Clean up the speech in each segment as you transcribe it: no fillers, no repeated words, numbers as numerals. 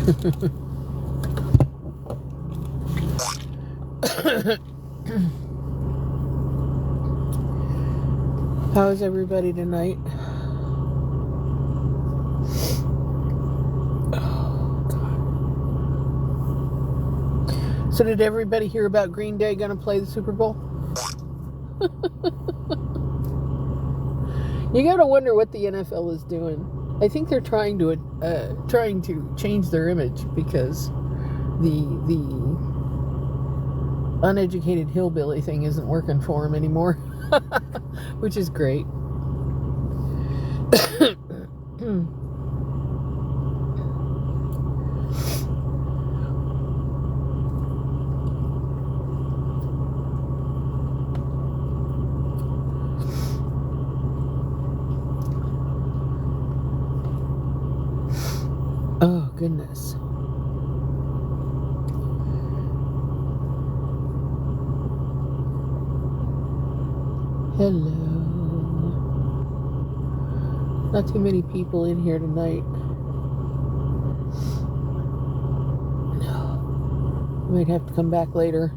How is everybody tonight? Oh, God. So did everybody hear about Green Day gonna play the Super Bowl? You gotta wonder what the NFL is doing. I think they're trying to change their image because the uneducated hillbilly thing isn't working for them anymore, which is great. Oh, goodness. Hello. Not too many people in here tonight. Might have to come back later.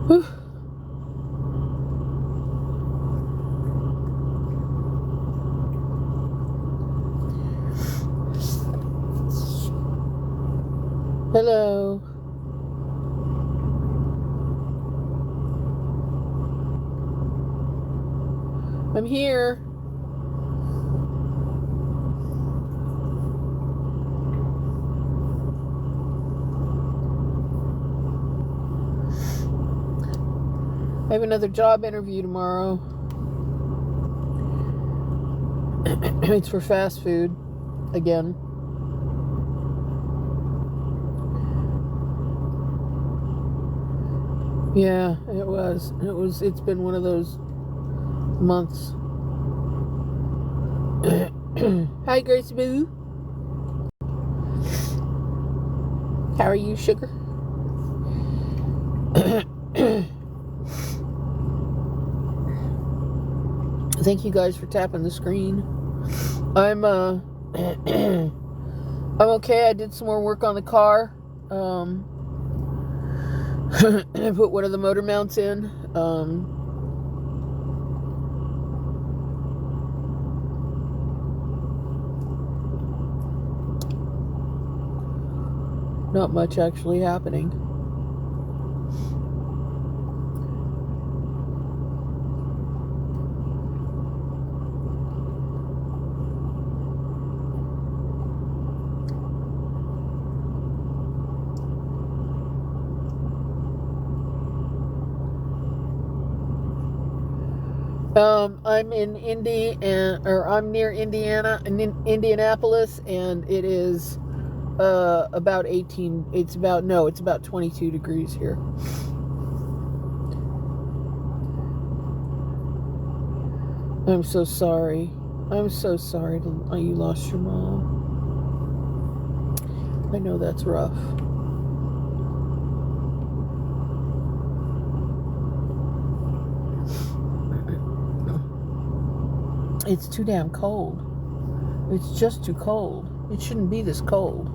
Whew. Hello. I'm here. I have another job interview tomorrow. It's for fast food again. Yeah, it was. It's been one of those months. Hi, Gracie Boo. How are you, sugar? Thank you guys for tapping the screen. I'm okay. I did some more work on the car. I put one of the motor mounts in. Not much actually happening. I'm in I'm near Indiana, in Indianapolis, and it is about 18. It's about 22 degrees here. I'm so sorry. I'm so sorry that you lost your mom. I know that's rough. It's too damn cold. It's just too cold. It shouldn't be this cold.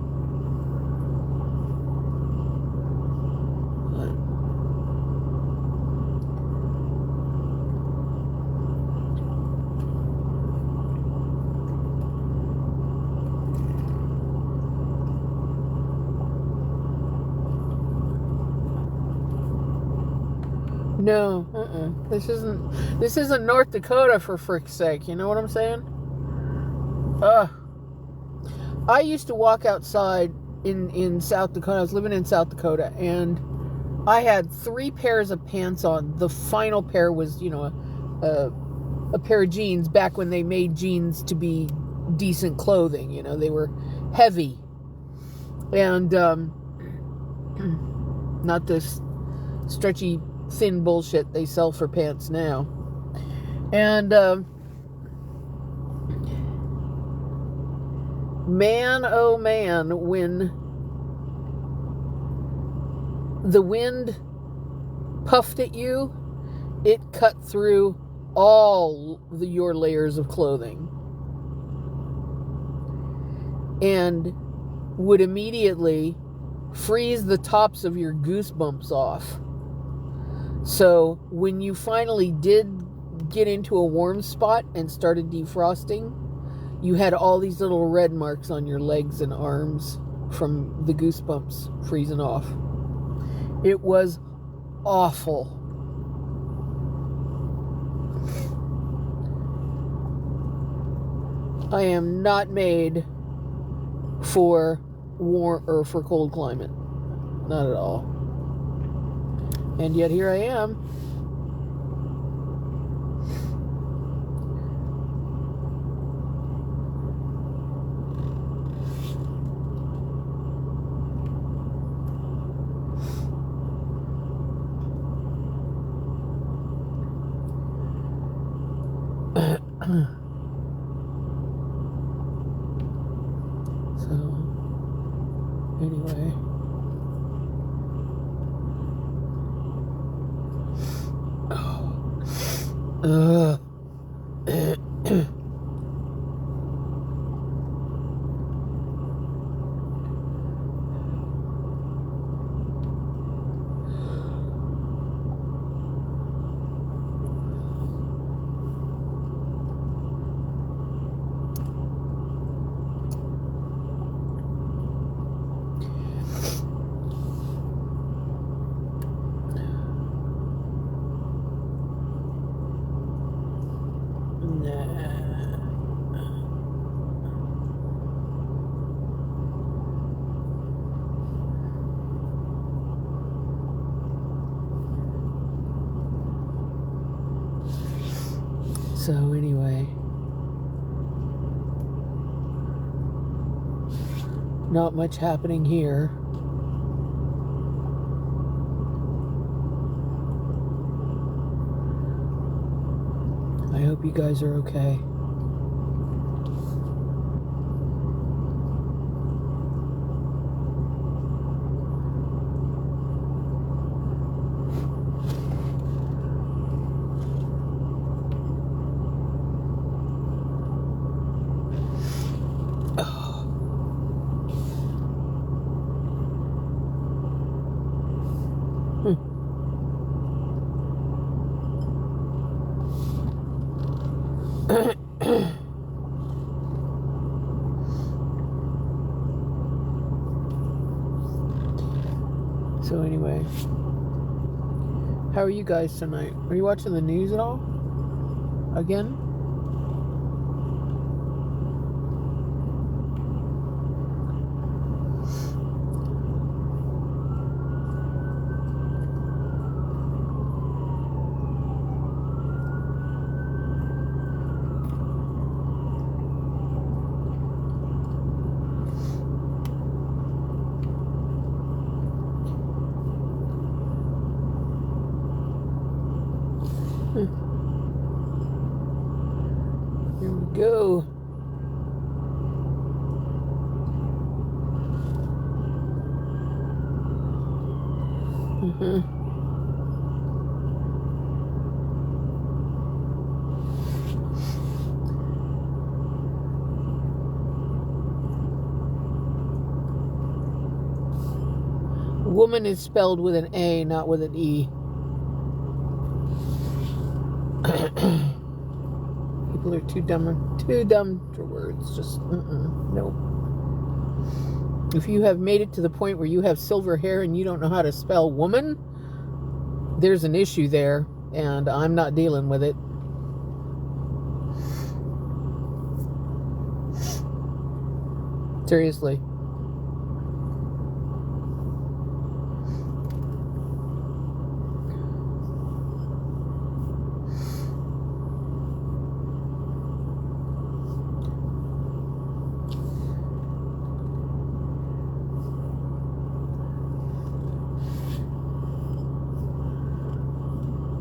But no, This isn't North Dakota, for frick's sake. You know what I'm saying? I used to walk outside in South Dakota. I was living in South Dakota, and I had 3 pairs of pants on. The final pair was, a pair of jeans back when they made jeans to be decent clothing. You know, they were heavy. And not this stretchy, thin bullshit they sell for pants now. And man, oh man, when the wind puffed at you, it cut through your layers of clothing, and would immediately freeze the tops of your goosebumps off. So when you finally did get into a warm spot and started defrosting, you had all these little red marks on your legs and arms from the goosebumps freezing off. It was awful. I am not made for warm or for cold climate. Not at all. And yet here I am. So, anyway. So anyway, not much happening here. I hope you guys are okay. So anyway, how are you guys tonight? Are you watching the news at all? Again? Here we go. Woman is spelled with an A, not with an E. People are too dumb for words. Just nope. If you have made it to the point where you have silver hair and you don't know how to spell woman, there's an issue there, and I'm not dealing with it. Seriously.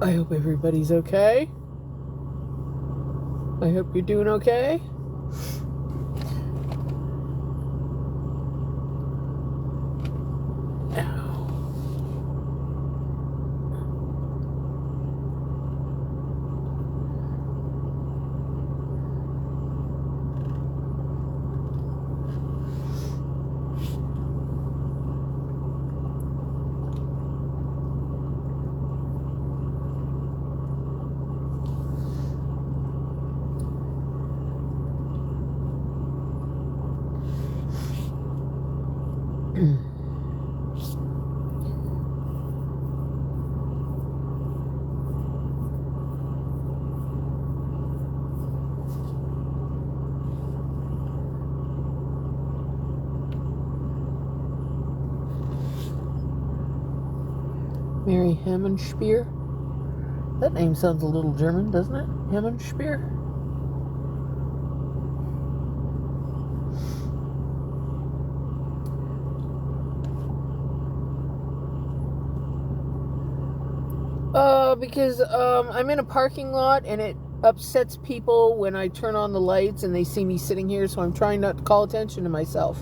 I hope everybody's okay. I hope you're doing okay. Mary Hammonspear. That name sounds a little German, doesn't it? Hammonspear? Because I'm in a parking lot and it upsets people when I turn on the lights and they see me sitting here, so I'm trying not to call attention to myself.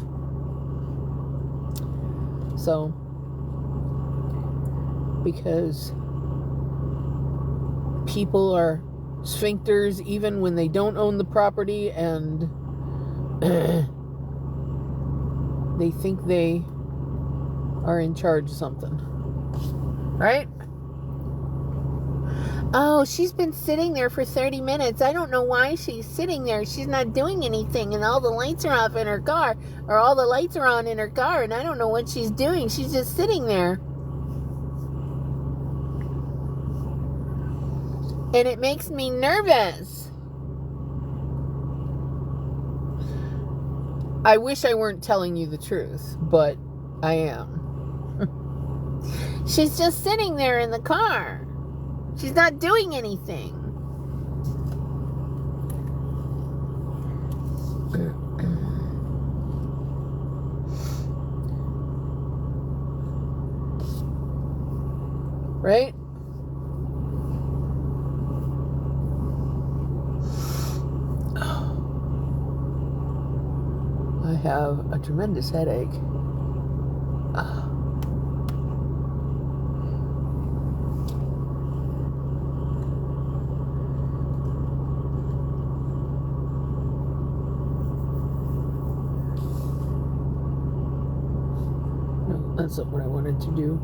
So, because people are sphincters even when they don't own the property, and they think they are in charge of something. Right? Oh, she's been sitting there for 30 minutes. I don't know why she's sitting there. She's not doing anything, and all the lights are off in her car, or all the lights are on in her car, and I don't know what she's doing. She's just sitting there. And it makes me nervous. I wish I weren't telling you the truth, but I am. She's just sitting there in the car. She's not doing anything. Right? I have a tremendous headache. No, that's not what I wanted to do.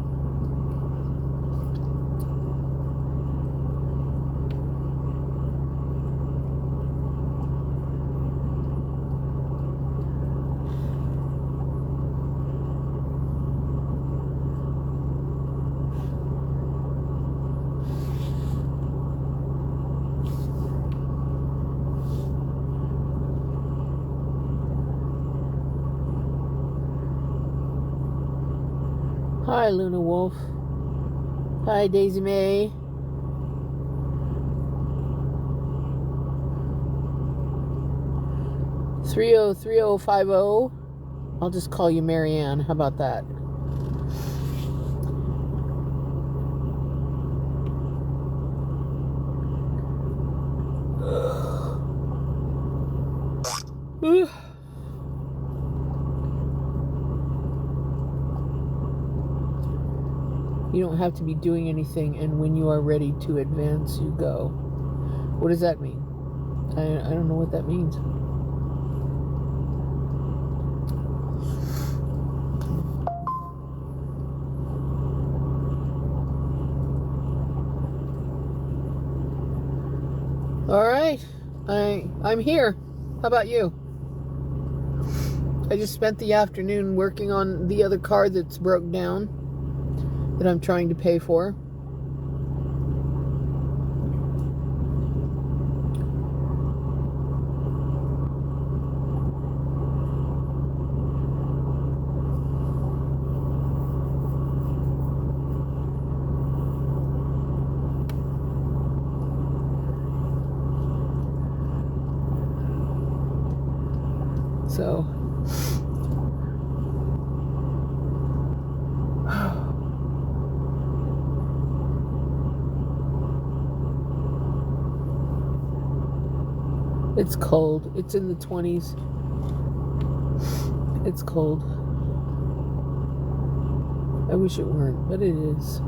Hi, Luna Wolf. Hi, Daisy May. (303050). I'll just call you Marianne. How about that? You don't have to be doing anything, and when you are ready to advance, you go. What does that mean? I don't know what that means. All right, I'm here. How about you? I just spent the afternoon working on the other car that's broke down, that I'm trying to pay for. So it's cold. It's in the 20s. It's cold. I wish it weren't, but it is.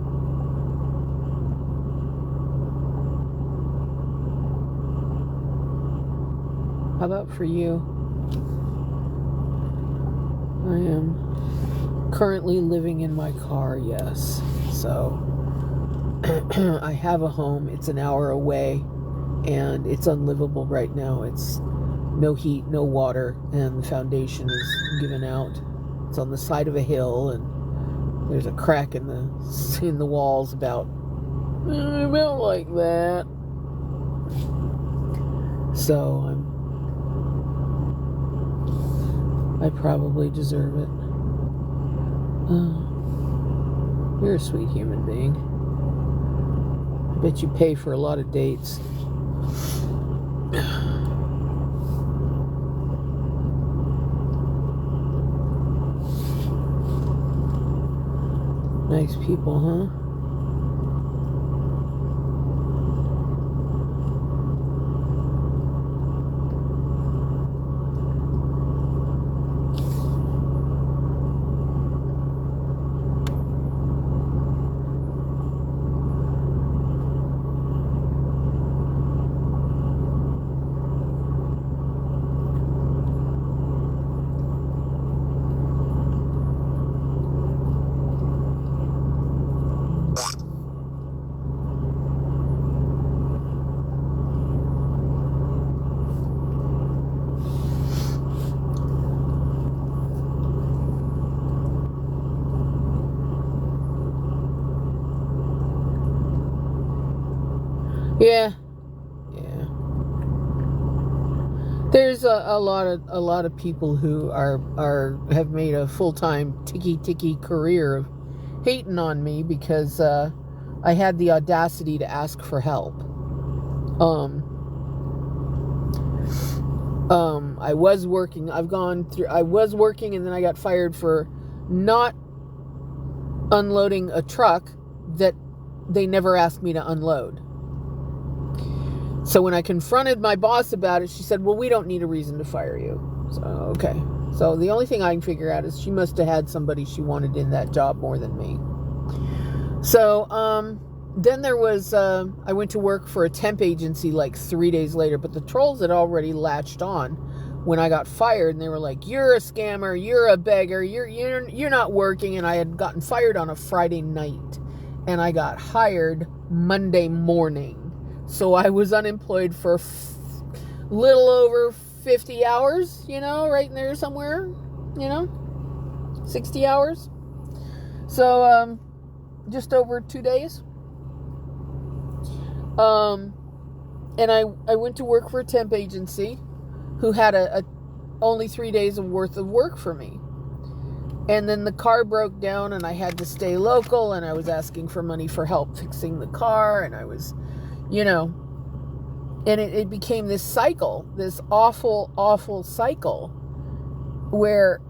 How about for you? I am currently living in my car, yes. So I have a home. It's an hour away, and it's unlivable right now. It's no heat, no water, and the foundation is given out. It's on the side of a hill, and there's a crack in the walls about like that. So I probably deserve it. You're a sweet human being. I bet you pay for a lot of dates. Nice people, huh? Yeah, yeah. There's a lot of people who have made a full-time ticky career of hating on me because I had the audacity to ask for help. I was working. I was working, and then I got fired for not unloading a truck that they never asked me to unload. So when I confronted my boss about it, she said, well, we don't need a reason to fire you. So, okay. So the only thing I can figure out is she must have had somebody she wanted in that job more than me. So then there was, I went to work for a temp agency like 3 days later, but the trolls had already latched on when I got fired, and they were like, you're a scammer, you're a beggar, you're not working. And I had gotten fired on a Friday night, and I got hired Monday morning. So I was unemployed for little over 50 hours, right in there somewhere, 60 hours. So, just over 2 days. And I went to work for a temp agency who had only 3 days worth of work for me. And then the car broke down, and I had to stay local, and I was asking for money for help fixing the car, and I was, and it became this cycle, this awful cycle where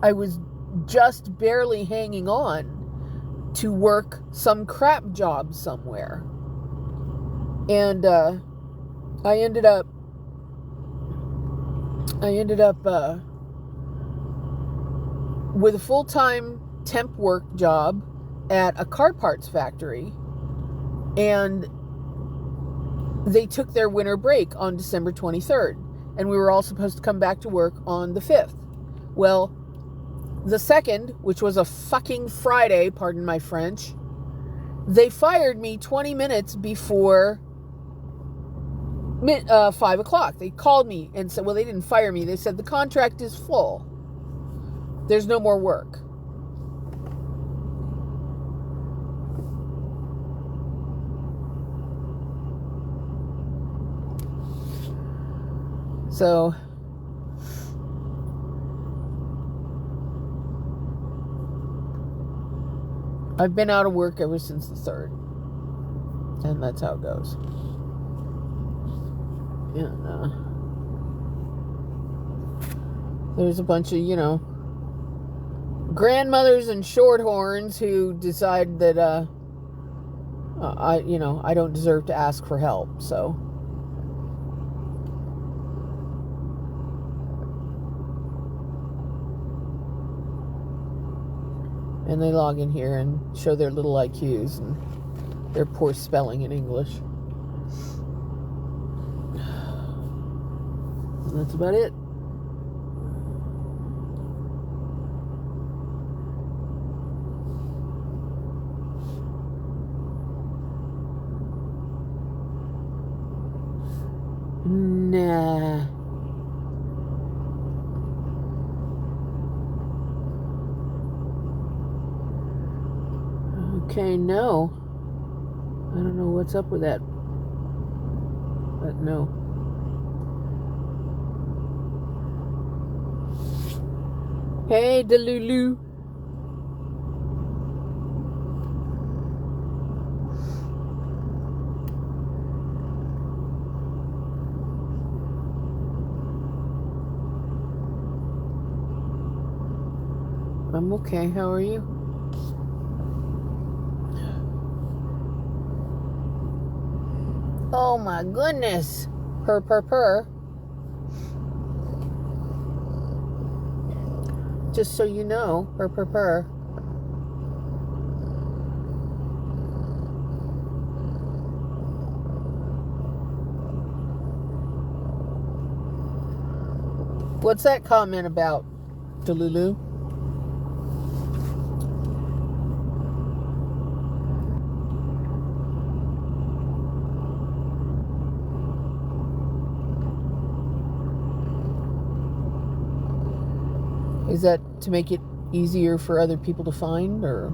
I was just barely hanging on to work some crap job somewhere. And I ended up with a full-time temp work job at a car parts factory, and they took their winter break on December 23rd, and we were all supposed to come back to work on the 5th. Well, the 2nd, which was a fucking Friday, pardon my French, they fired me 20 minutes before 5 o'clock. They called me and said, well, they didn't fire me. They said, the contract is full. There's no more work. So, I've been out of work ever since the 3rd. And that's how it goes. And there's a bunch of, grandmothers and shorthorns who decide that I don't deserve to ask for help. So and they log in here and show their little IQs and their poor spelling in English. And that's about it. Nah. Okay, no. I don't know what's up with that. But no. Hey, Delulu. I'm okay. How are you? Oh my goodness. Purr, purr, purr. Just so you know, purr, purr, purr. What's that comment about, Delulu? Is that to make it easier for other people to find, or?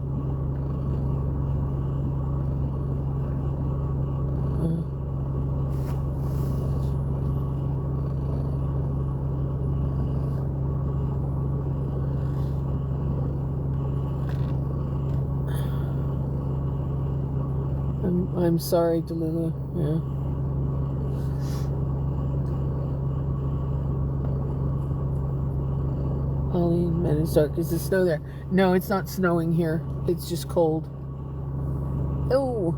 I'm sorry, Delulu. Yeah. Pauline, man, it's dark. Is the snow there? No, it's not snowing here. It's just cold. Oh,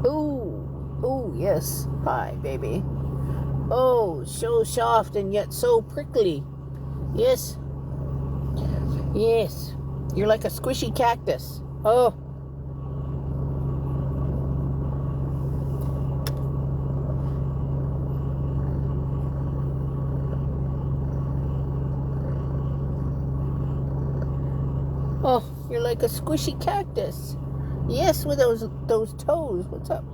oh, oh, yes. Hi, baby. Oh, so soft and yet so prickly. Yes. Yes. You're like a squishy cactus. Oh. Oh, you're like a squishy cactus. Yes, with those toes. What's up?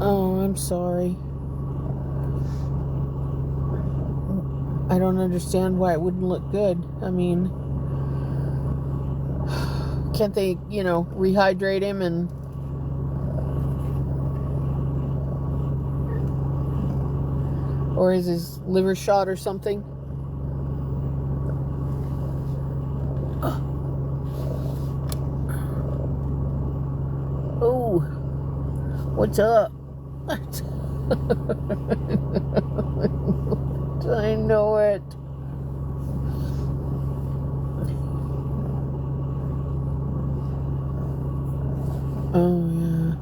Oh, I'm sorry. I don't understand why it wouldn't look good. I mean, can't they, rehydrate him and... Or is his liver shot or something? Oh, what's up? I know it. Oh, yeah.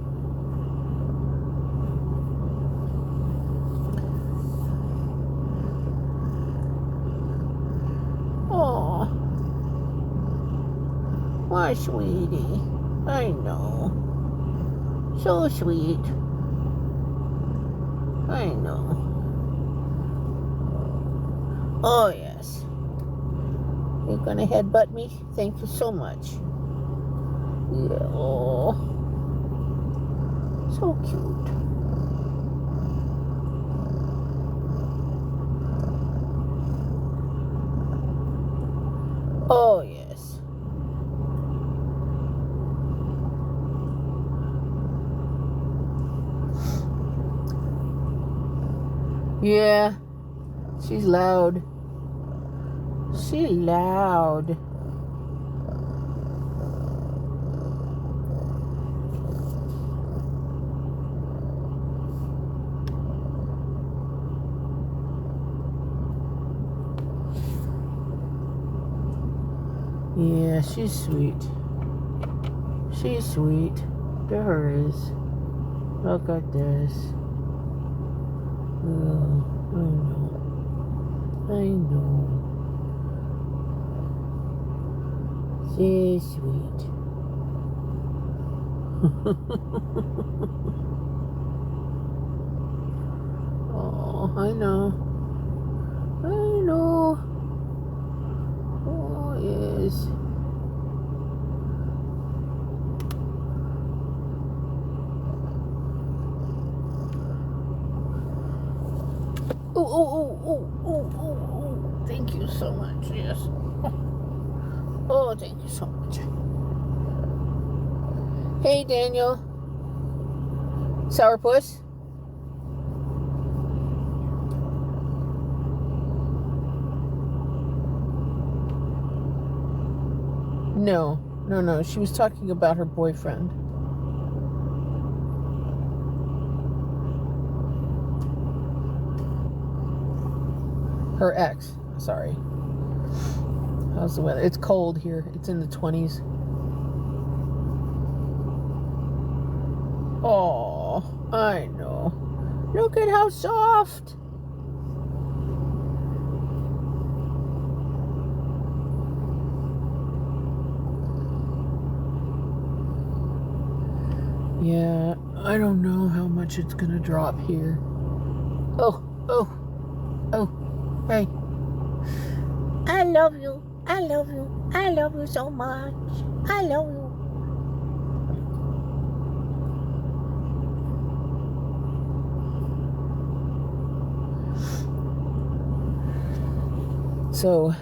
Oh, my sweetie. I know. So sweet. I know. Oh, yes. You're gonna headbutt me? Thank you so much. Yeah. Oh. So cute. Oh, yes. Yeah. She's loud. She's loud. Yeah, she's sweet. She's sweet. There is. Look at this. Oh, I know. I know. She's sweet. Oh, I know. I know. Oh, yes. Oh, oh, oh, oh, oh, oh, oh. Thank you so much, yes. Oh, thank you so much. Hey, Daniel. Sourpuss? No. She was talking about her boyfriend. Her ex. Sorry. How's the weather? It's cold here. It's in the 20s. Oh, I know. Look at how soft. Yeah, I don't know how much it's gonna drop here. Oh, hey. I love you. I love you. I love you so much. I love you. So,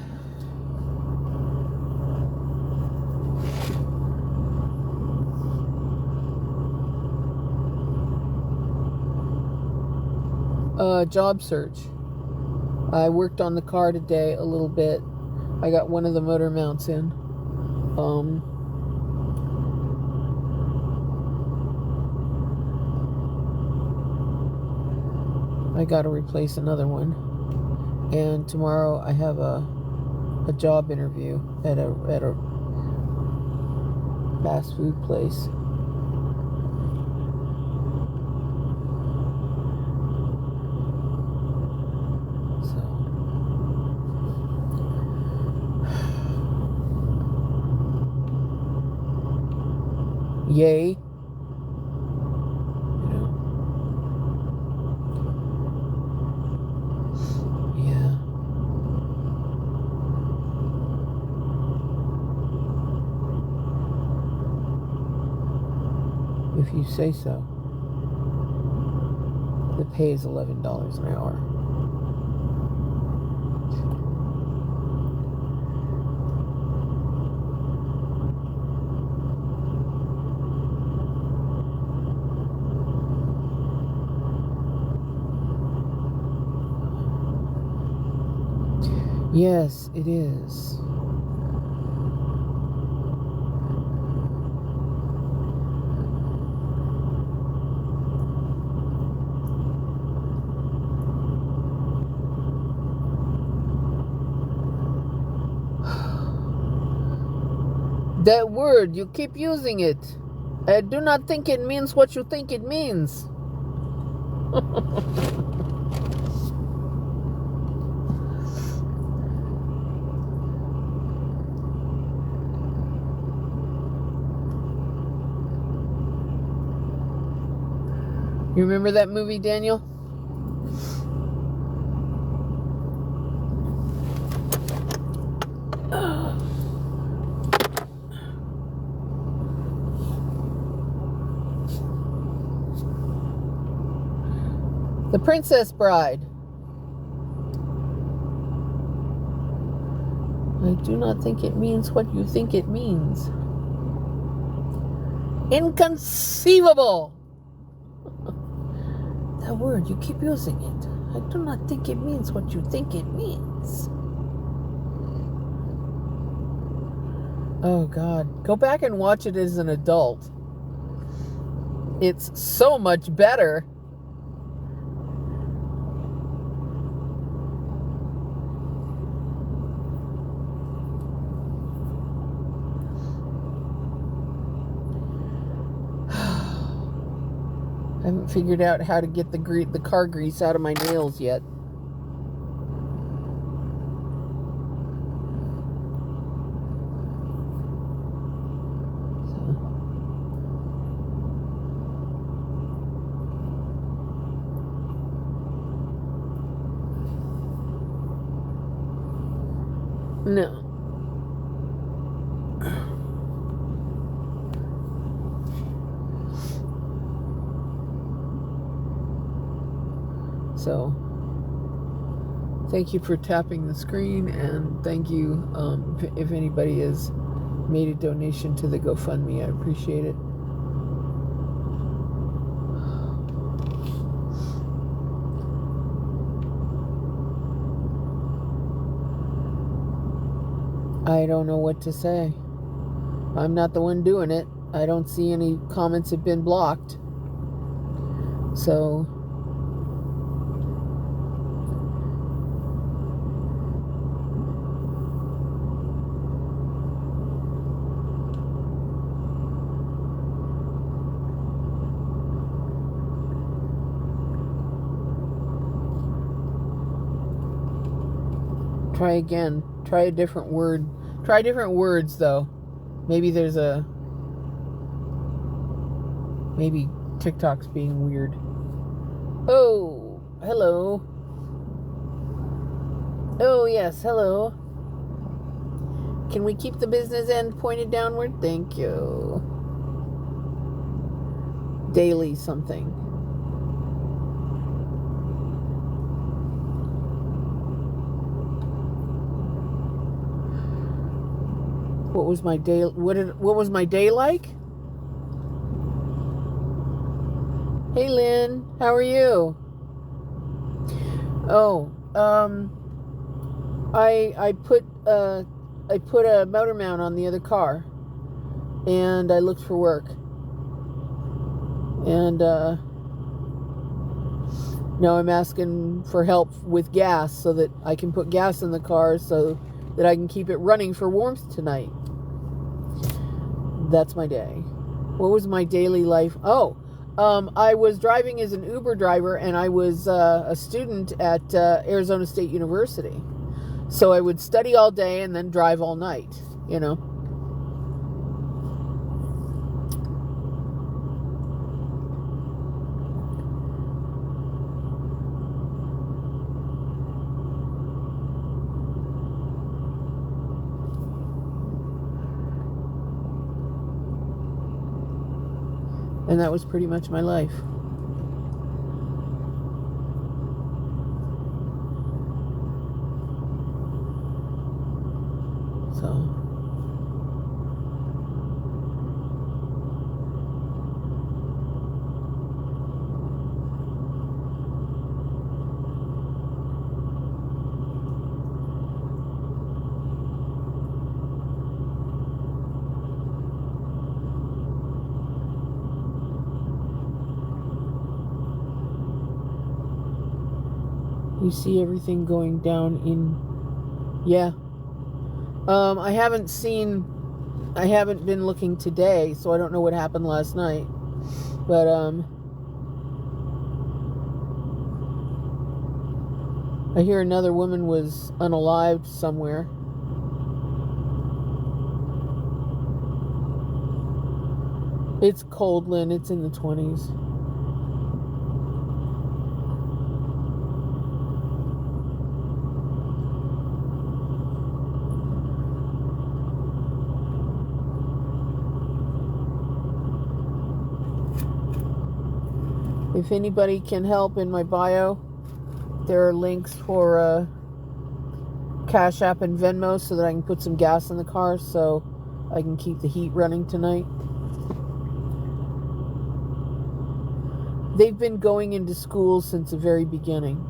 job search. I worked on the car today a little bit. I got one of the motor mounts in. I got to replace another one. And tomorrow I have a job interview at a fast food place. Yay. Yeah. If you say so. The pay is $11 an hour. Yes, it is. That word, you keep using it. I do not think it means what you think it means. You remember that movie, Daniel? The Princess Bride. I do not think it means what you think it means. Inconceivable! That word, you keep using it. I do not think it means what you think it means. Oh, God. Go back and watch it as an adult. It's so much better. I haven't figured out how to get the car grease out of my nails yet. No. So, thank you for tapping the screen, and thank you if anybody has made a donation to the GoFundMe. I appreciate it. I don't know what to say. I'm not the one doing it. I don't see any comments have been blocked. So, Try again. Try a different word. Try different words, though. Maybe maybe TikTok's being weird. Oh, hello. Oh, yes, hello. Can we keep the business end pointed downward? Thank you. Daily something. What was my day? What was my day like? Hey, Lynn, how are you? Oh, I put a motor mount on the other car, and I looked for work, and now I'm asking for help with gas so that I can put gas in the car so that I can keep it running for warmth tonight. That's my day. What was my daily life? Oh, I was driving as an Uber driver, and I was a student at Arizona State University. So I would study all day and then drive all night, you know. And that was pretty much my life. So. You see everything going down in... Yeah. I haven't been looking today, so I don't know what happened last night. But, I hear another woman was unalived somewhere. It's cold, Lynn. It's in the 20s. If anybody can help, in my bio, there are links for Cash App and Venmo so that I can put some gas in the car so I can keep the heat running tonight. They've been going into schools since the very beginning.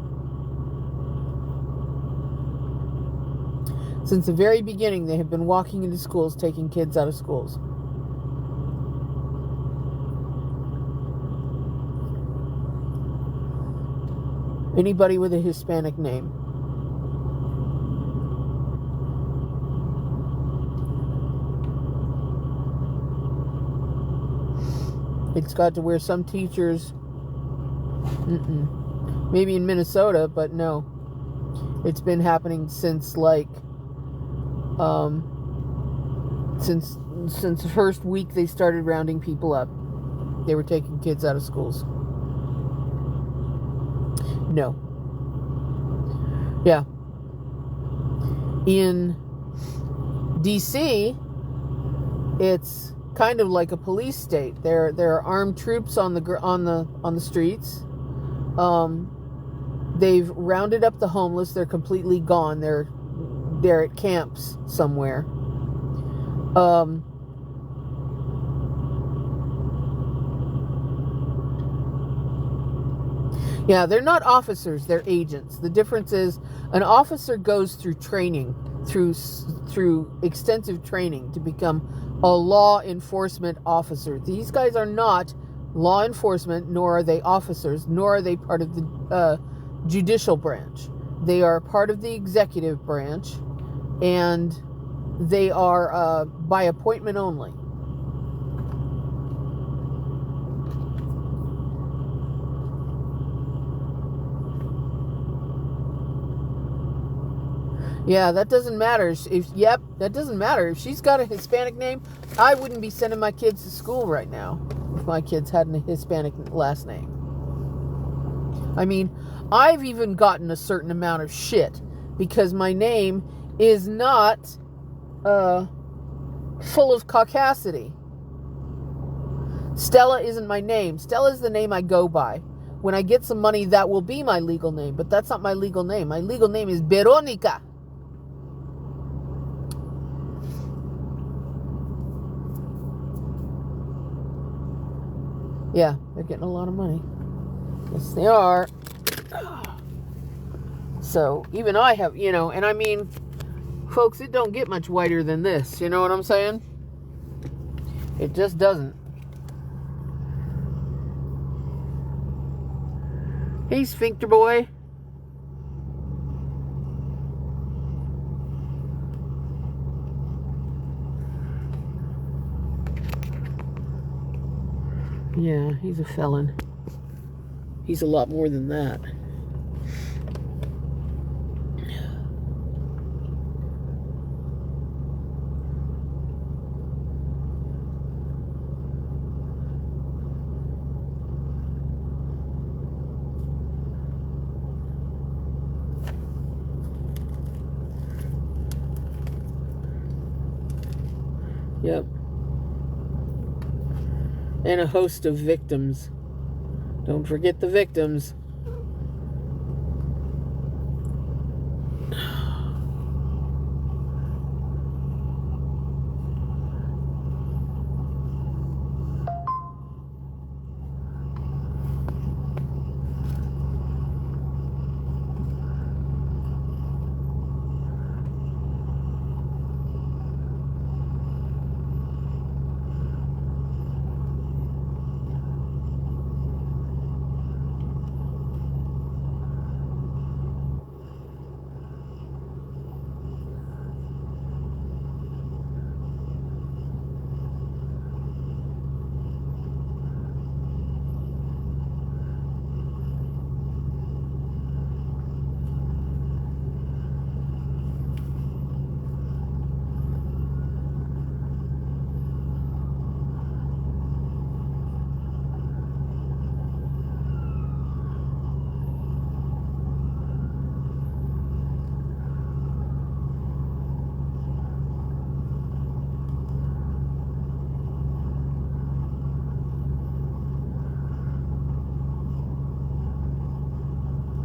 Since the very beginning, they have been walking into schools, taking kids out of schools. Anybody with a Hispanic name. It's got to where some teachers... Maybe in Minnesota, but no. It's been happening since, like... Since the first week they started rounding people up. They were taking kids out of schools. No. Yeah. In DC, it's kind of like a police state. There are armed troops on the streets. They've rounded up the homeless. They're completely gone. They're at camps somewhere. Yeah, they're not officers, they're agents. The difference is an officer goes through training, through extensive training to become a law enforcement officer. These guys are not law enforcement, nor are they officers, nor are they part of the judicial branch. They are part of the executive branch, and they are by appointment only. Yeah, that doesn't matter. That doesn't matter. If she's got a Hispanic name, I wouldn't be sending my kids to school right now if my kids had a Hispanic last name. I mean, I've even gotten a certain amount of shit because my name is not full of caucasity. Stella isn't my name. Stella is the name I go by. When I get some money, that will be my legal name, but that's not my legal name. My legal name is Veronica. Yeah, they're getting a lot of money. Yes, they are. So, even I have, and I mean, folks, it don't get much whiter than this. You know what I'm saying? It just doesn't. Hey, Sphincter boy. Yeah, he's a felon. He's a lot more than that. Yep. And a host of victims. Don't forget the victims.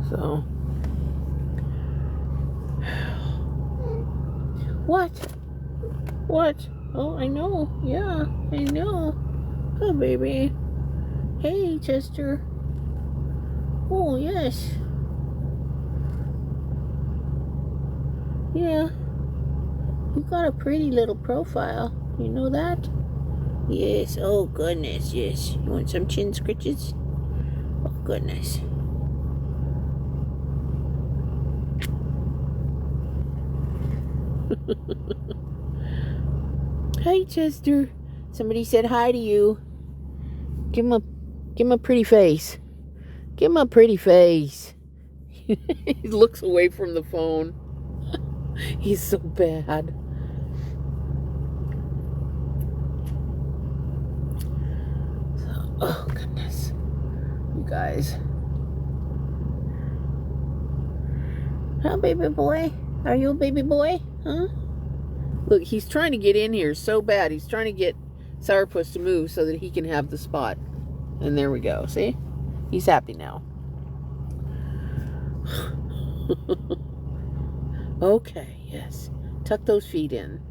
So, what? What? Oh, I know. Yeah, I know. Oh, baby. Hey, Chester. Oh, yes. Yeah. You got a pretty little profile. You know that? Yes. Oh, goodness. Yes. You want some chin scritches? Oh, goodness. Hi, Chester. Somebody said hi to you. Give him a pretty face. Give him a pretty face. He looks away from the phone. He's so bad. Oh, goodness. You guys. Huh, baby boy? Are you a baby boy? Huh? Look, he's trying to get in here so bad. He's trying to get Sourpuss to move so that he can have the spot. And there we go. See? He's happy now. Okay, yes. Tuck those feet in.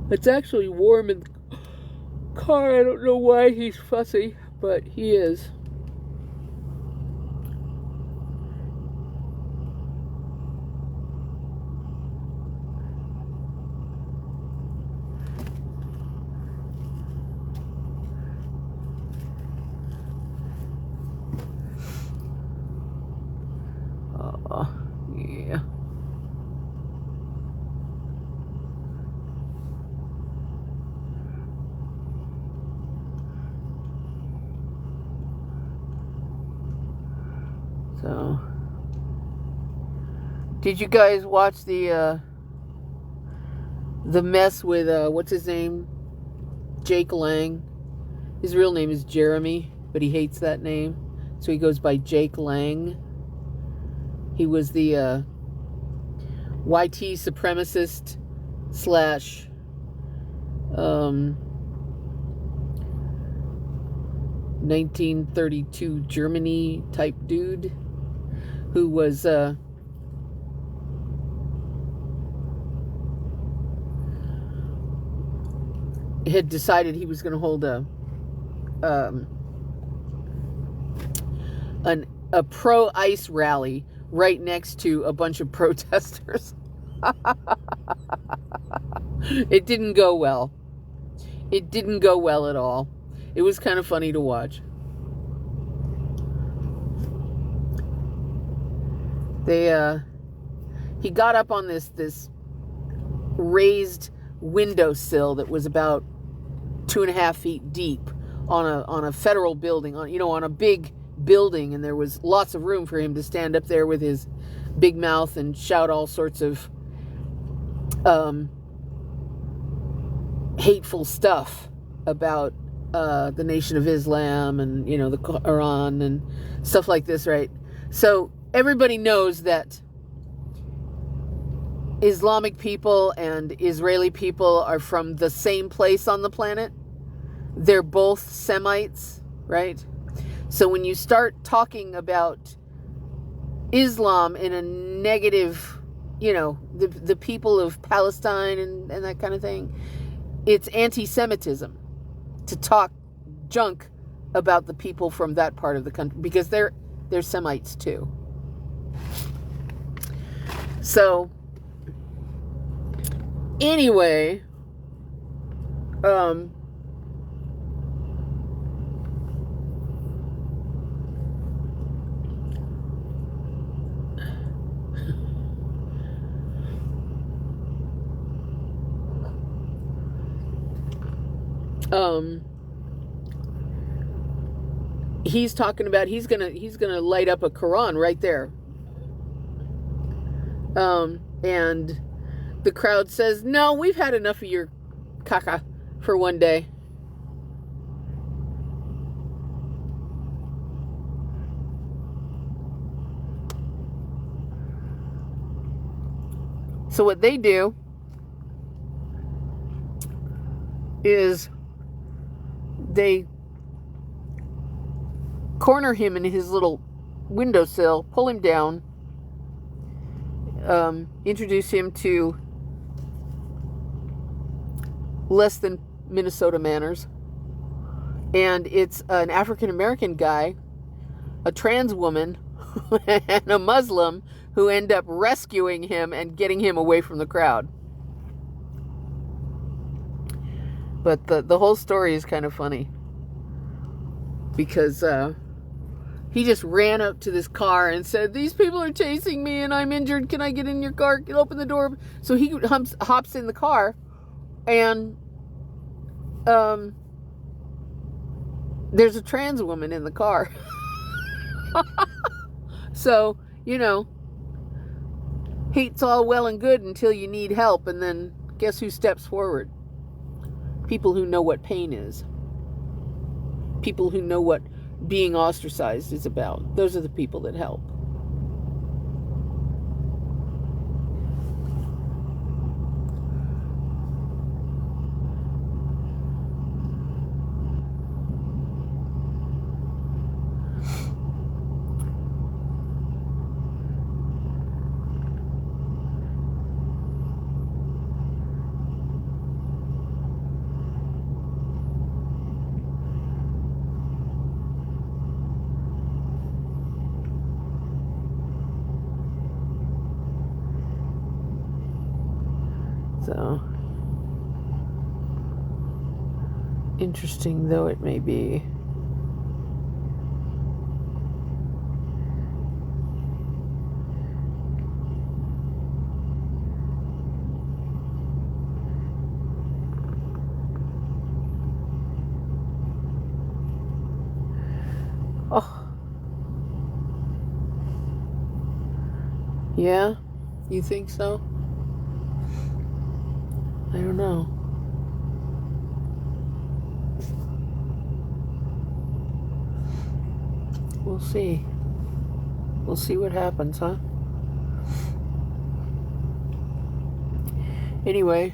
It's actually warm in the car. I don't know why he's fussy, but he is. Yeah. So, did you guys watch the mess with what's his name? Jake Lang. His real name is Jeremy, but he hates that name, so he goes by Jake Lang. He was the YT supremacist slash 1932 Germany type dude who was had decided he was going to hold a pro-ICE rally right next to a bunch of protesters. It didn't go well. It didn't go well at all. It was kind of funny to watch. He got up on this raised windowsill that was about 2.5 feet deep on a federal building, on a big building, and there was lots of room for him to stand up there with his big mouth and shout all sorts of hateful stuff about the Nation of Islam and the Quran and stuff like this, right? So everybody knows that Islamic people and Israeli people are from the same place on the planet. They're both Semites, right? So when you start talking about Islam in a negative, the people of Palestine and that kind of thing, it's anti-Semitism to talk junk about the people from that part of the country, because they're Semites too. So anyway, he's talking about he's gonna light up a Quran right there. And the crowd says, "No, we've had enough of your caca for one day." So what they do is they corner him in his little windowsill, pull him down, introduce him to less than Minnesota manners. And it's an African American guy, a trans woman, and a Muslim who end up rescuing him and getting him away from the crowd. But the whole story is kind of funny, because he just ran up to this car and said, "These people are chasing me and I'm injured. Can I get in your car? Can open the door?" So he hops in the car, and there's a trans woman in the car. So, hate's all well and good until you need help, and then guess who steps forward? People who know what pain is. People who know what being ostracized is about. Those are the people that help. So, interesting though it may be. Oh. Yeah? You think so? I don't know. We'll see. We'll see what happens, huh? Anyway,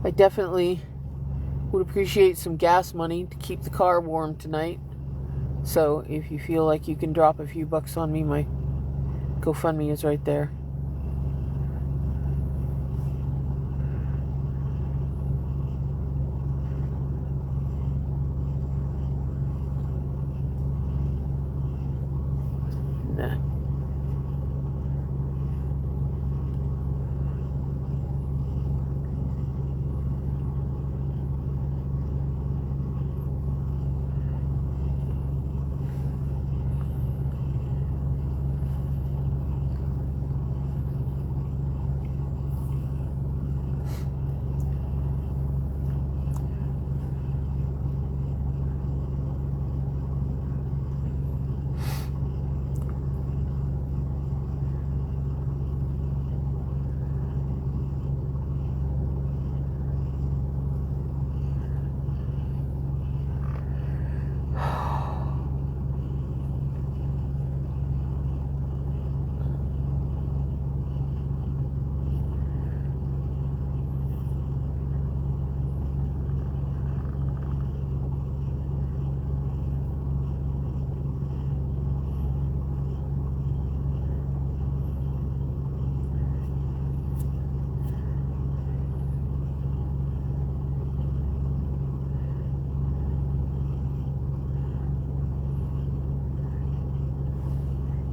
I definitely would appreciate some gas money to keep the car warm tonight. So if you feel like you can drop a few bucks on me, my GoFundMe is right there. Nah.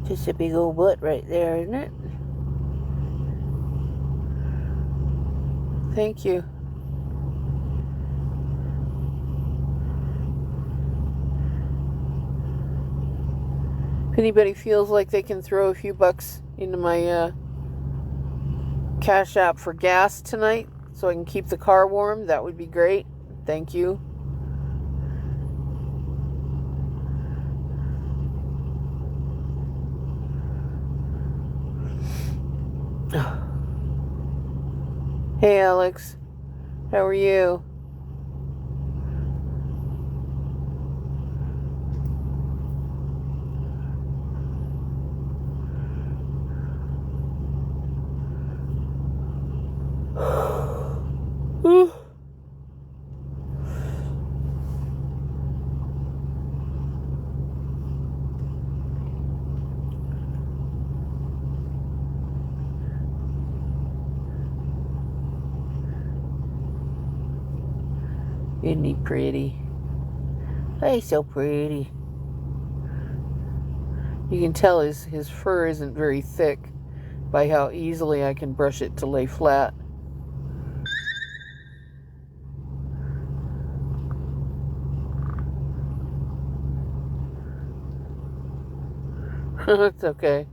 Just a big old butt right there, isn't it? Thank you. If anybody feels like they can throw a few bucks into my Cash App for gas tonight so I can keep the car warm, that would be great. Thank you. Hey Alex, how are you? Isn't he pretty? Oh, he's so pretty. You can tell his fur isn't very thick by how easily I can brush it to lay flat. It's okay.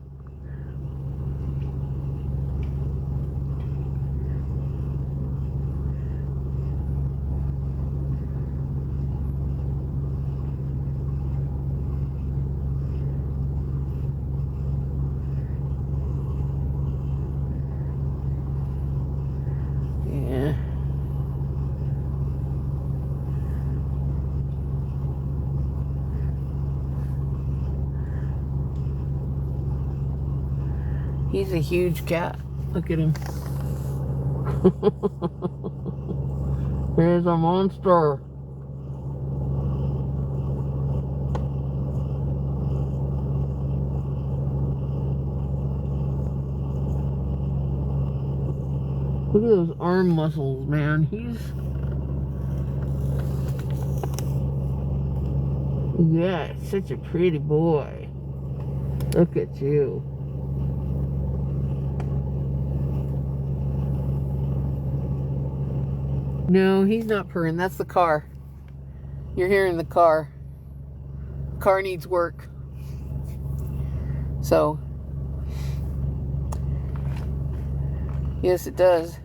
Yeah. He's a huge cat. Look at him. Here's a monster. Look at those arm muscles, man. Yeah, such a pretty boy. Look at you. No, he's not purring. That's the car. You're hearing the car. Car needs work. So, yes, it does.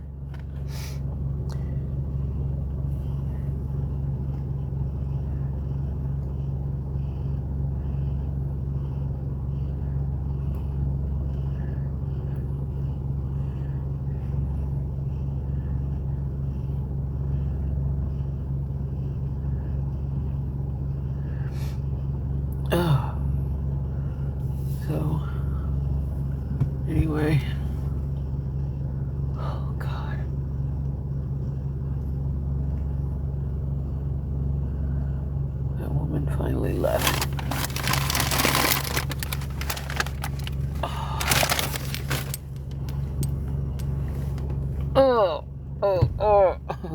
woman finally left.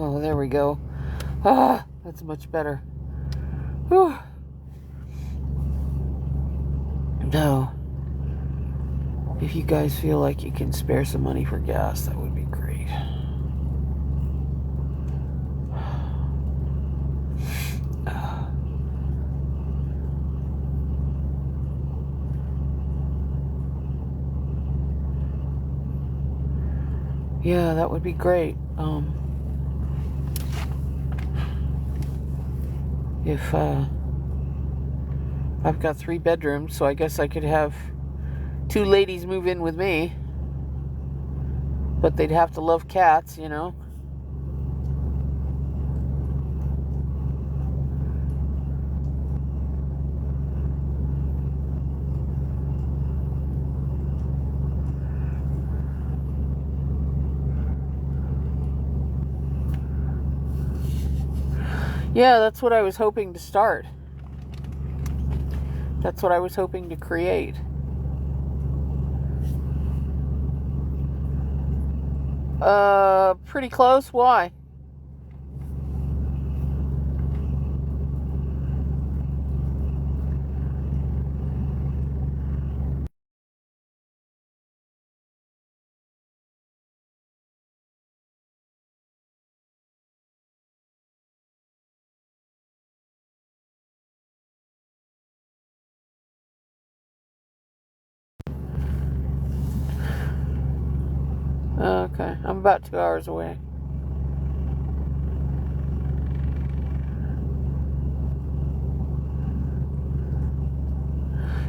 Oh, there we go. Ah, that's much better. Whew. No. If you guys feel like you can spare some money for gas, that would be great. Yeah, that would be great. If I've got 3 bedrooms, so I guess I could have 2 ladies move in with me, but they'd have to love cats, you know. Yeah, that's what I was hoping to start. That's what I was hoping to create. Pretty close. Why? Okay, I'm about 2 hours away.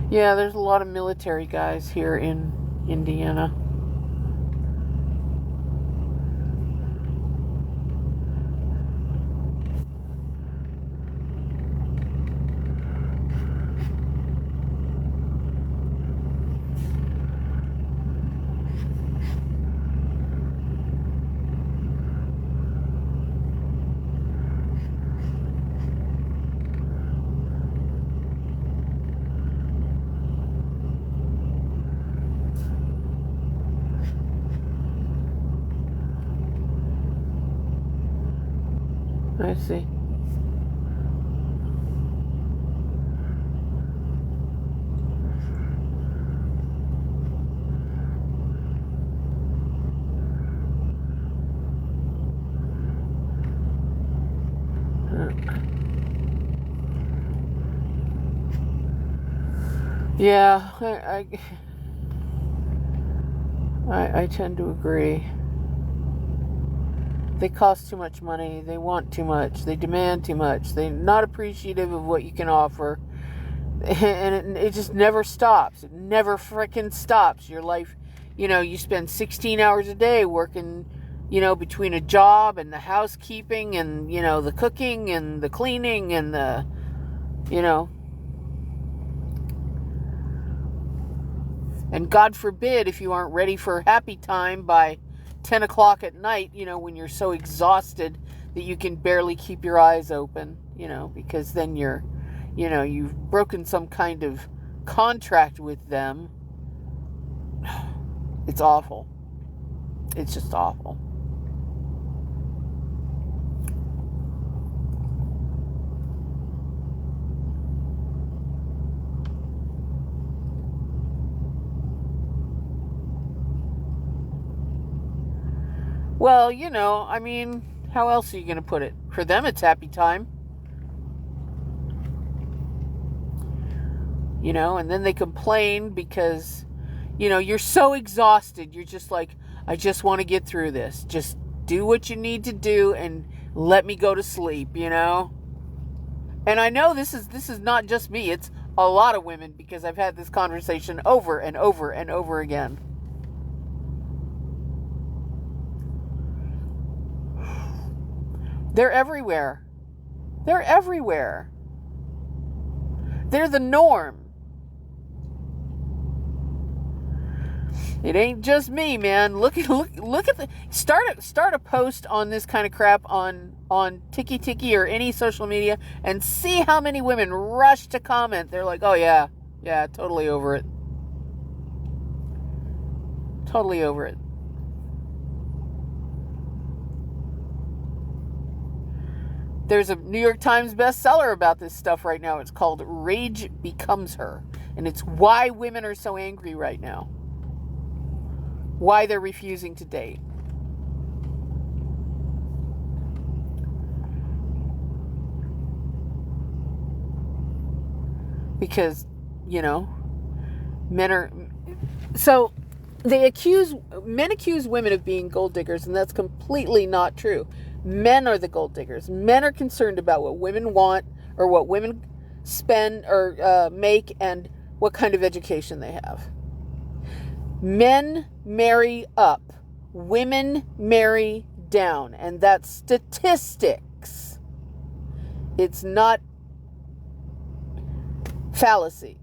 Yeah, there's a lot of military guys here in Indiana. I see. Yeah, I tend to agree. They cost too much money. They want too much. They demand too much. They're not appreciative of what you can offer. And it just never stops. It never frickin' stops. Your life, you spend 16 hours a day working, between a job and the housekeeping and, the cooking and the cleaning and the, and God forbid if you aren't ready for happy time by 10 o'clock at night, when you're so exhausted that you can barely keep your eyes open, because then you've broken some kind of contract with them. It's awful. It's just awful. Well, how else are you going to put it? For them, it's happy time. And then they complain because, you're so exhausted. You're just like, I just want to get through this. Just do what you need to do and let me go to sleep, And I know this is not just me. It's a lot of women because I've had this conversation over and over and over again. They're everywhere. They're everywhere. They're the norm. It ain't just me, man. Look at the start a post on this kind of crap on on Tiki or any social media and see how many women rush to comment. They're like, oh yeah, totally over it. Totally over it. There's a New York Times bestseller about this stuff right now. It's called Rage Becomes Her. And it's why women are so angry right now. Why they're refusing to date. Because, men are... So, men accuse women of being gold diggers, and that's completely not true. Men are the gold diggers. Men are concerned about what women want, or what women spend or make, and what kind of education they have. Men marry up. Women marry down. And that's statistics. It's not fallacy.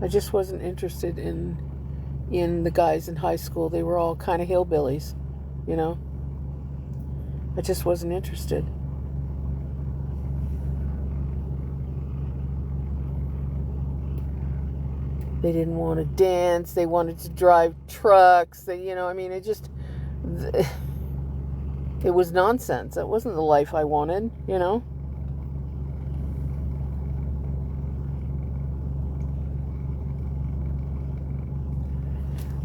I just wasn't interested in the guys in high school. They were all kind of hillbillies, I just wasn't interested. They didn't want to dance. They wanted to drive trucks. It was nonsense. That wasn't the life I wanted,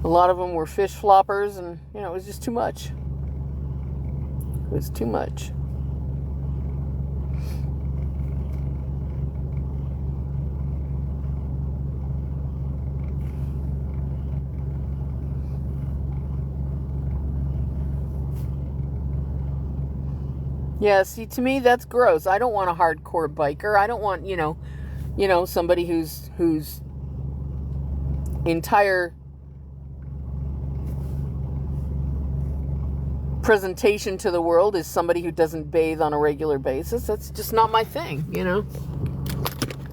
A lot of them were fish floppers, and, it was just too much. It was too much. Yeah, see, to me, that's gross. I don't want a hardcore biker. I don't want, somebody whose entire presentation to the world is somebody who doesn't bathe on a regular basis. That's just not my thing,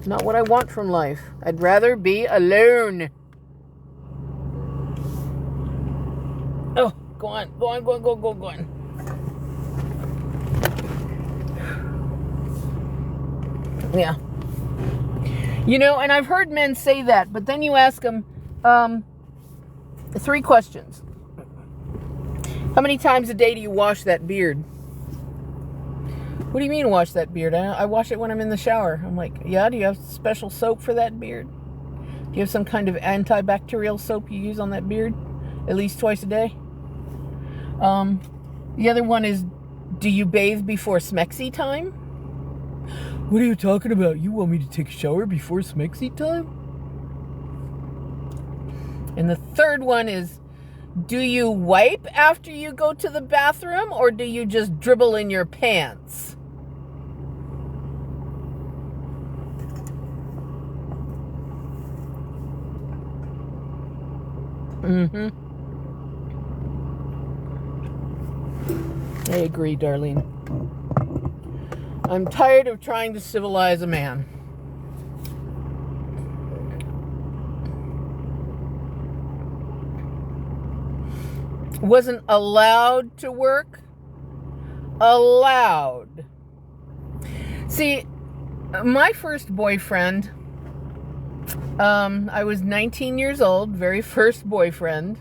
Not what I want from life. I'd rather be alone. Oh, go on. Yeah. And I've heard men say that, but then you ask them 3 questions. How many times a day do you wash that beard? What do you mean wash that beard? I wash it when I'm in the shower. I'm like, yeah, do you have special soap for that beard? Do you have some kind of antibacterial soap you use on that beard? At least twice a day? The other one is, do you bathe before smexy time? What are you talking about? You want me to take a shower before smexy time? And the third one is, do you wipe after you go to the bathroom, or do you just dribble in your pants? I agree, Darlene. I'm tired of trying to civilize a man. Wasn't allowed to work? Allowed. See, my first boyfriend, I was 19 years old, very first boyfriend.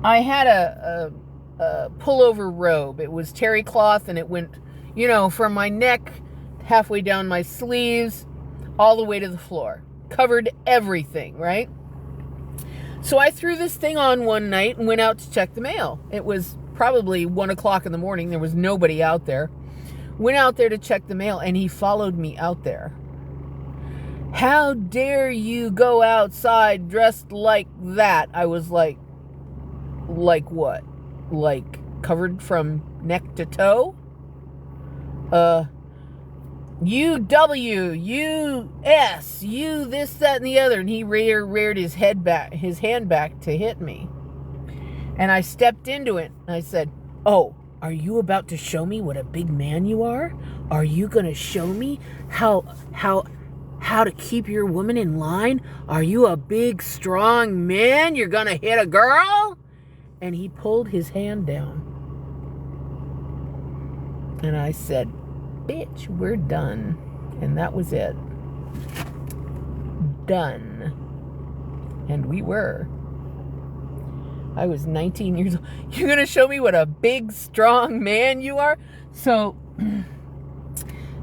I had a pullover robe. It was terry cloth, and it went, from my neck, halfway down my sleeves, all the way to the floor. Covered everything, right? So I threw this thing on one night and went out to check the mail. It was probably 1 o'clock in the morning. There was nobody out there. Went out there to check the mail, and he followed me out there. How dare you go outside dressed like that? I was like what? Like covered from neck to toe? U-W-U-S, you this, that, and the other. And he reared his hand back to hit me. And I stepped into it. And I said, oh, are you about to show me what a big man you are? Are you going to show me how to keep your woman in line? Are you a big, strong man? You're going to hit a girl? And he pulled his hand down. And I said, bitch, we're done. And that was it. Done. And we were. I was 19 years old. You're going to show me what a big, strong man you are? So,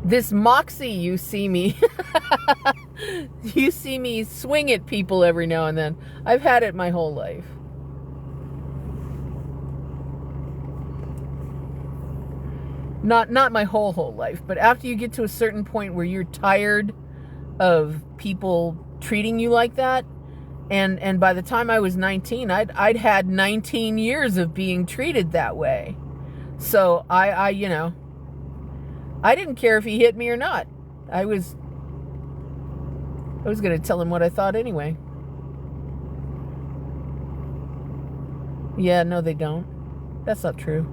this moxie you see me, you see me swing at people every now and then. I've had it my whole life. Not my whole life, but after you get to a certain point where you're tired of people treating you like that, and by the time I was 19, I'd had 19 years of being treated that way. So I didn't care if he hit me or not. I was going to tell him what I thought anyway. Yeah, no, they don't. That's not true.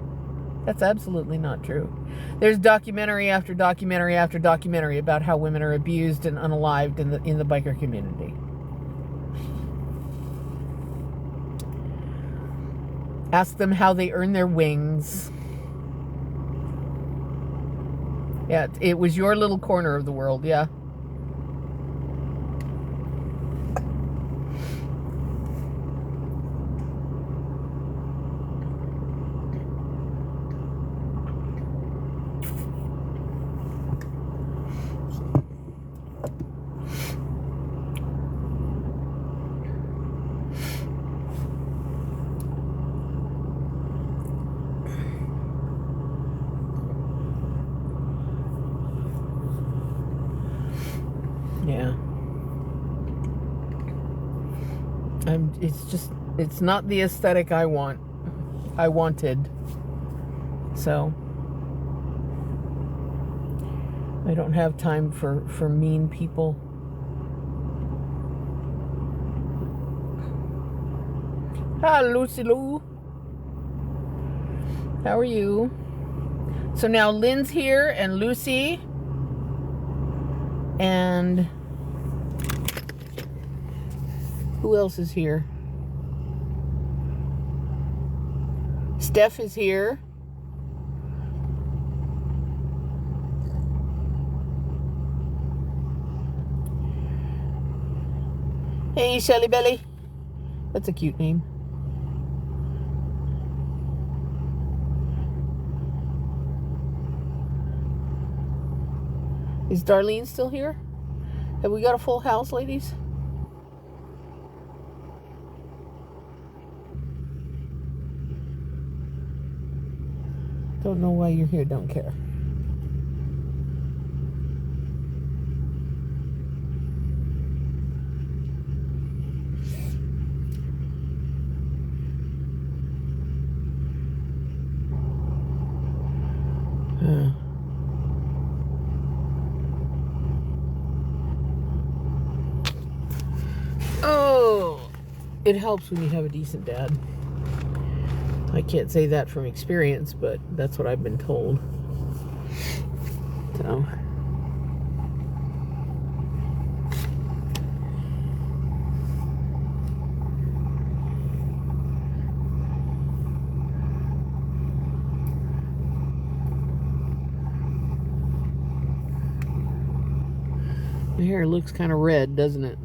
That's absolutely not true. There's documentary after documentary after documentary about how women are abused and unalived in the biker community. Ask them how they earn their wings. Yeah, it was your little corner of the world, yeah. Yeah. It's not the aesthetic I wanted. So I don't have time for mean people. Hi, Lucy Lou. How are you? So now Lynn's here and Lucy and who else is here? Steph is here. Hey, Shelly Belly. That's a cute name. Is Darlene still here? Have we got a full house, ladies? Don't know why you're here, don't care. Oh, it helps when you have a decent dad. I can't say that from experience, but that's what I've been told. So. My hair looks kind of red, doesn't it?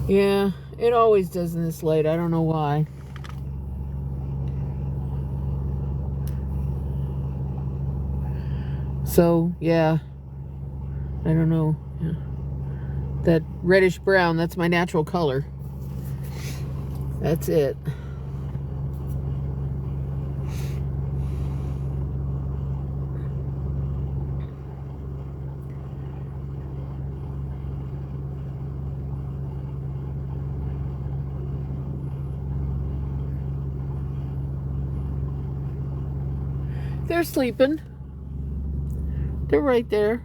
Yeah, it always does in this light. I don't know why. So, yeah. I don't know. Yeah. That reddish brown, that's my natural color. That's it. They're sleeping. They're right there.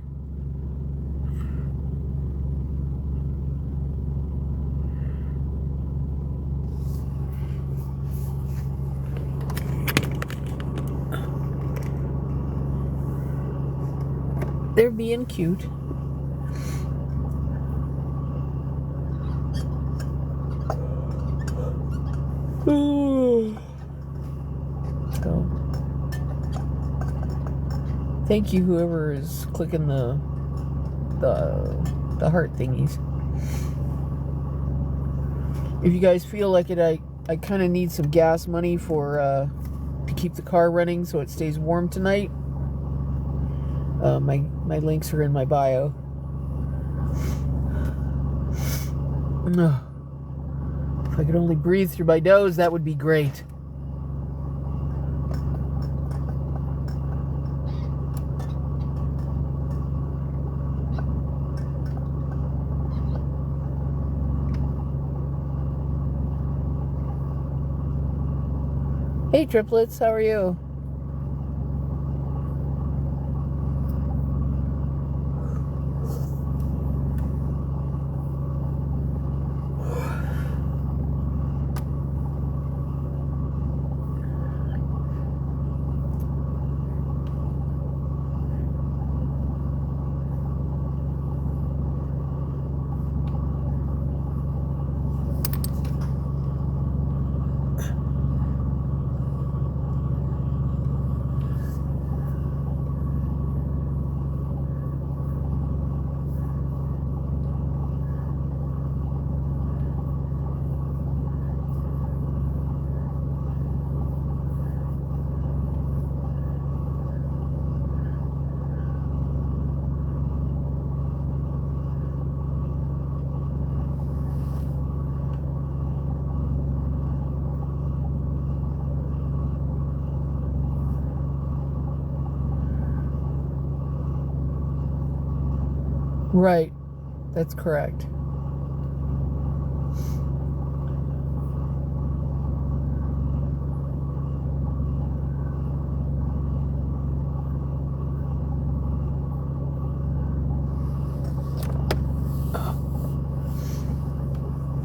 They're being cute. So, thank you, whoever is clicking the heart thingies. If you guys feel like it, I kind of need some gas money for to keep the car running so it stays warm tonight. My links are in my bio. If I could only breathe through my nose, that would be great. Hey triplets, how are you? Right, that's correct.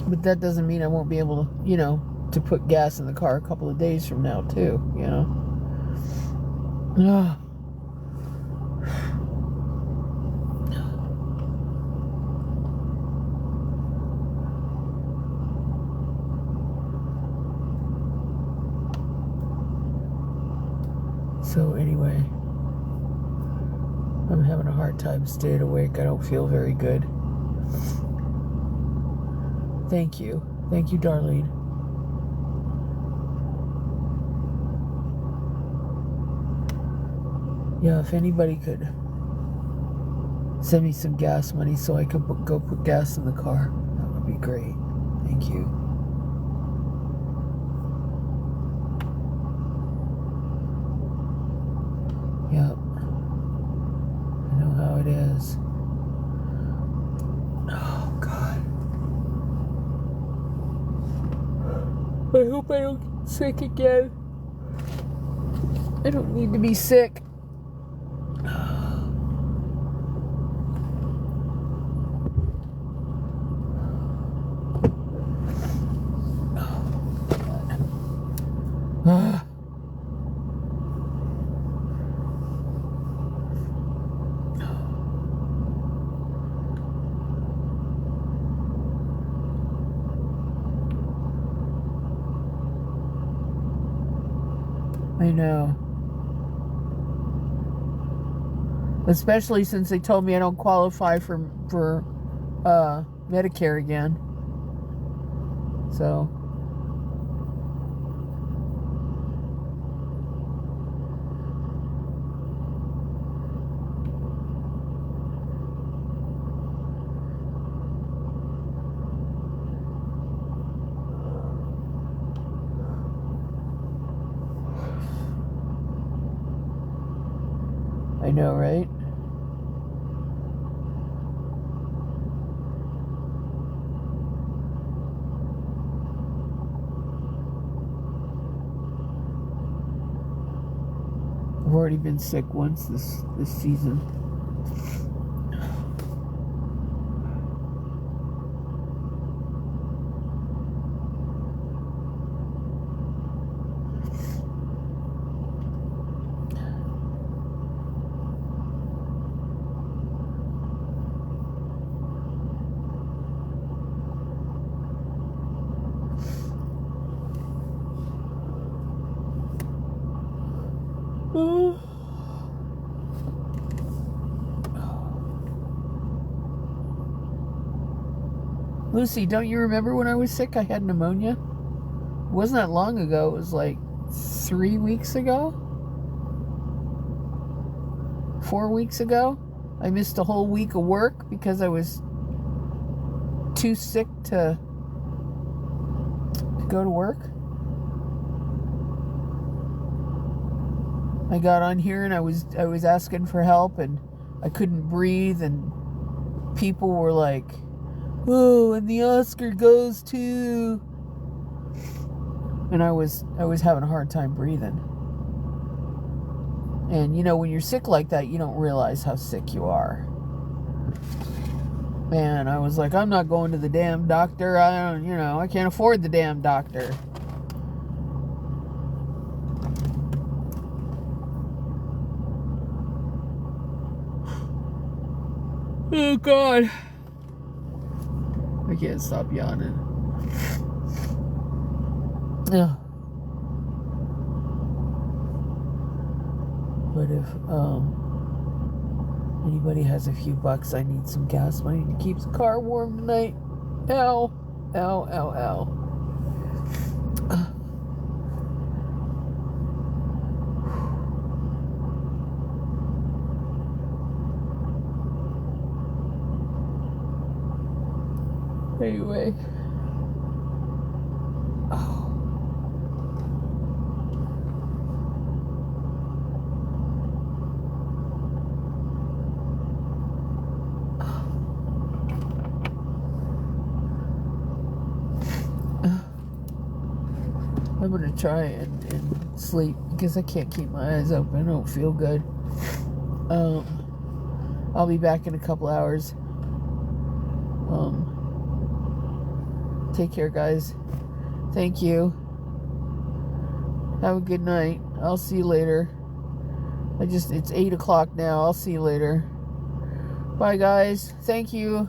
But that doesn't mean I won't be able to, to put gas in the car a couple of days from now, too, Ugh. So anyway, I'm having a hard time staying awake. I don't feel very good. Thank you. Thank you, Darlene. Yeah, if anybody could send me some gas money so I could go put gas in the car, that would be great. Thank you. Yep. I know how it is. Oh, God. I hope I don't get sick again. I don't need to be sick. I know. Especially since they told me I don't qualify for Medicare again. So I know, right? I've already been sick once this season. Lucy, don't you remember when I was sick? I had pneumonia. It wasn't that long ago. It was like 3 weeks ago. 4 weeks ago. I missed a whole week of work because I was too sick to go to work. I got on here and I was asking for help and I couldn't breathe and people were like, "Oh, and the Oscar goes to," and I was having a hard time breathing. And you know, when you're sick like that, you don't realize how sick you are. Man, I was like, I'm not going to the damn doctor. I can't afford the damn doctor. Oh God, I can't stop yawning. Yeah. But if anybody has a few bucks, I need some gas money to keep the car warm tonight. Ow, ow, ow, ow. Anyway. I'm gonna try and sleep because I can't keep my eyes open. I don't feel good. I'll be back in a couple hours. Take care, guys. Thank you. Have a good night. I'll see you later. It's 8 o'clock now. I'll see you later. Bye, guys. Thank you.